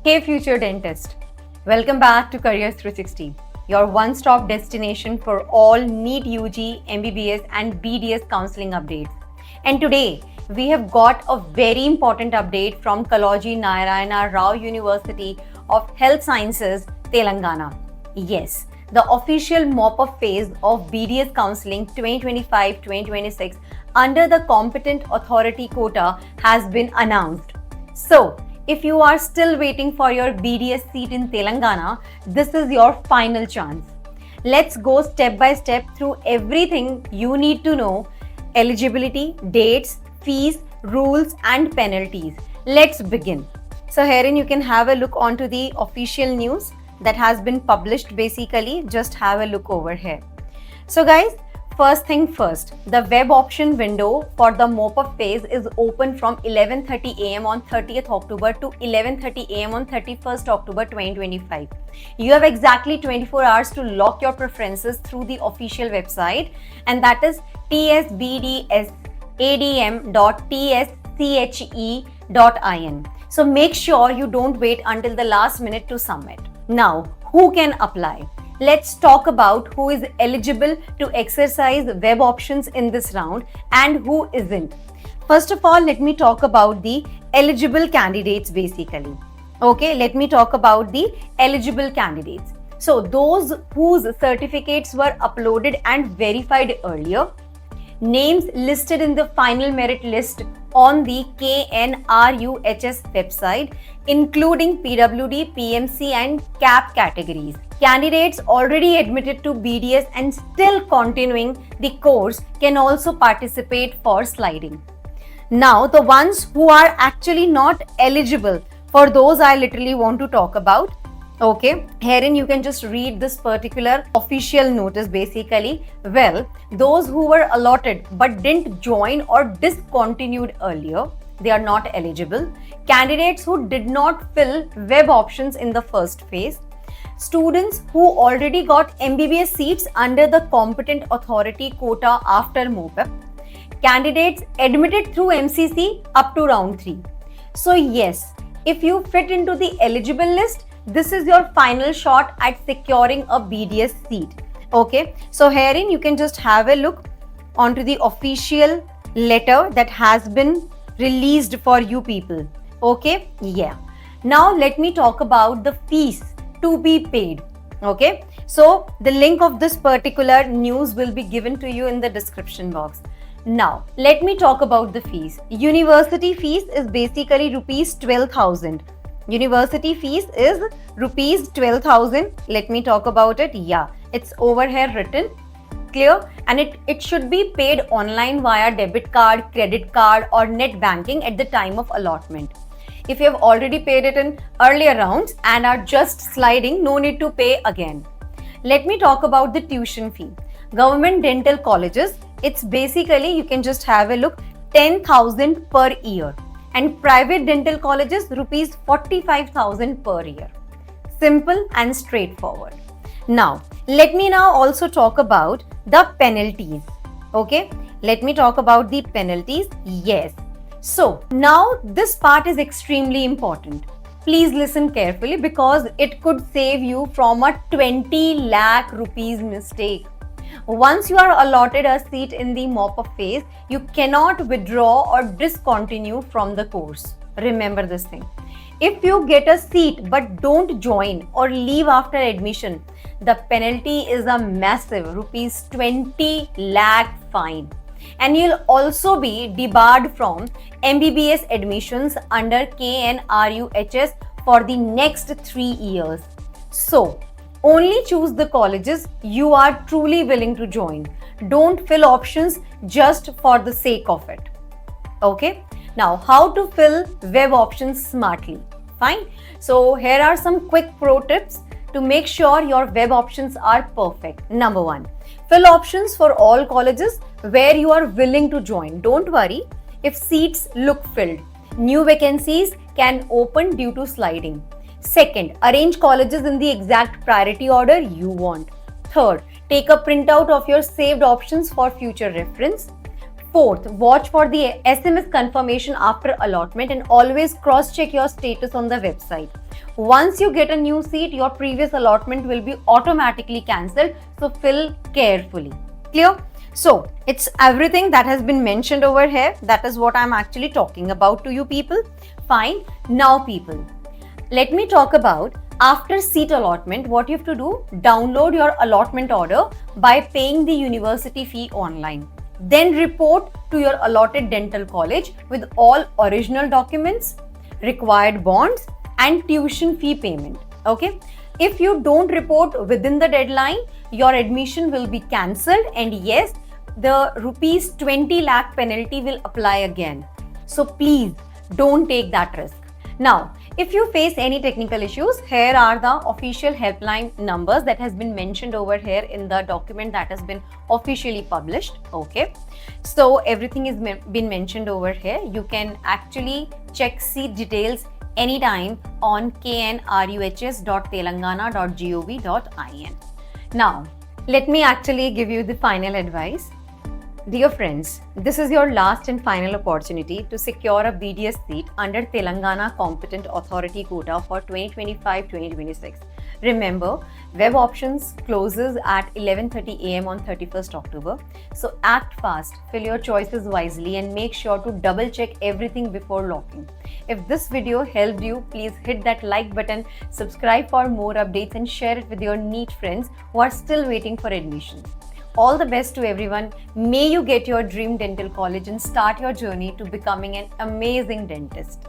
Hey future dentist, welcome back to Careers 360, your one-stop destination for all NEET UG, MBBS and BDS counseling updates. And today, we have got a very important update from Kaloji Narayana Rao University of Health Sciences, Telangana. Yes, the official mop-up phase of BDS counseling 2025-2026 under the competent authority quota has been announced. So, if you are still waiting for your BDS seat in Telangana, this is your final chance. Let's go step by step through everything you need to know: eligibility, dates, fees, rules and penalties. Let's begin. So herein you can have a look onto the official news that has been published basically. Just have a look over here. So guys, first thing first, the web option window for the mop-up phase is open from 11:30 am on 30th October to 11:30 am on 31st October 2025. You have exactly 24 hours to lock your preferences through the official website, and that is tsbdsadm.tsche.in. So make sure you don't wait until the last minute to submit. Now, who can apply? Let's talk about who is eligible to exercise web options in this round and who isn't. First of all, let me talk about the eligible candidates basically. Okay, let me talk about the eligible candidates. So those whose certificates were uploaded and verified earlier, names listed in the final merit list on the KNRUHS website, including PWD, PMC and CAP categories. Candidates already admitted to BDS and still continuing the course can also participate for sliding. Now, the ones who are actually not eligible, for those I literally want to talk about. Okay, herein you can just read this particular official notice basically. Well, those who were allotted but didn't join or discontinued earlier, they are not eligible. Candidates who did not fill web options in the first phase. Students who already got MBBS seats under the competent authority quota after MOPEP. Candidates admitted through MCC up to round 3. So yes, if you fit into the eligible list, this is your final shot at securing a BDS seat. Okay, so herein you can just have a look onto the official letter that has been released for you people. Okay, yeah. Now let me talk about the fees to be paid. Okay, so the link of this particular news will be given to you in the description box. Now let me talk about the fees. University fees is basically rupees 12,000. University fees is rupees 12,000. Let me talk about it. Yeah, it's over here written clear, and it should be paid online via debit card, credit card or net banking at the time of allotment. If you have already paid it in earlier rounds and are just sliding, no need to pay again. Let me talk about the tuition fee. Government dental colleges, it's basically, you can just have a look, 10,000 per year. And private dental colleges, rupees 45,000 per year. Simple and straightforward. Now, let me now also talk about the penalties. Okay, let me talk about the penalties. Yes. So, now this part is extremely important. Please listen carefully because it could save you from a 20 lakh rupees mistake. Once you are allotted a seat in the mop-up phase, you cannot withdraw or discontinue from the course. Remember this thing. If you get a seat but don't join or leave after admission, the penalty is a massive rupees 20 lakh fine. And you'll also be debarred from MBBS admissions under KNRUHS for the next 3 years. So, only choose the colleges you are truly willing to join. Don't fill options just for the sake of it. Okay? Now, how to fill web options smartly? Fine. So, here are some quick pro tips to make sure your web options are perfect. Number 1, fill options for all colleges where you are willing to join. Don't worry if seats look filled. New vacancies can open due to sliding. Second, arrange colleges in the exact priority order you want. Third, take a printout of your saved options for future reference. Fourth, watch for the SMS confirmation after allotment and always cross-check your status on the website. Once you get a new seat, your previous allotment will be automatically cancelled, so fill carefully. Clear? So, it's everything that has been mentioned over here. That is what I'm actually talking about to you people. Fine. Now people, let me talk about after seat allotment, what you have to do. Download your allotment order by paying the university fee online. Then report to your allotted dental college with all original documents, required bonds and tuition fee payment. Okay. If you don't report within the deadline, your admission will be cancelled, and yes, the rupees 20 lakh penalty will apply again. So please don't take that risk. Now, if you face any technical issues, here are the official helpline numbers that has been mentioned over here in the document that has been officially published. Okay, so everything is been mentioned over here. You can actually check seat details anytime on knruhs.telangana.gov.in. Now, let me actually give you the final advice. Dear friends, this is your last and final opportunity to secure a BDS seat under Telangana Competent Authority quota for 2025-2026. Remember, Web Options closes at 11:30 am on 31st October. So act fast, fill your choices wisely and make sure to double check everything before locking. If this video helped you, please hit that like button, subscribe for more updates and share it with your NEET friends who are still waiting for admission. All the best to everyone. May you get your dream dental college and start your journey to becoming an amazing dentist.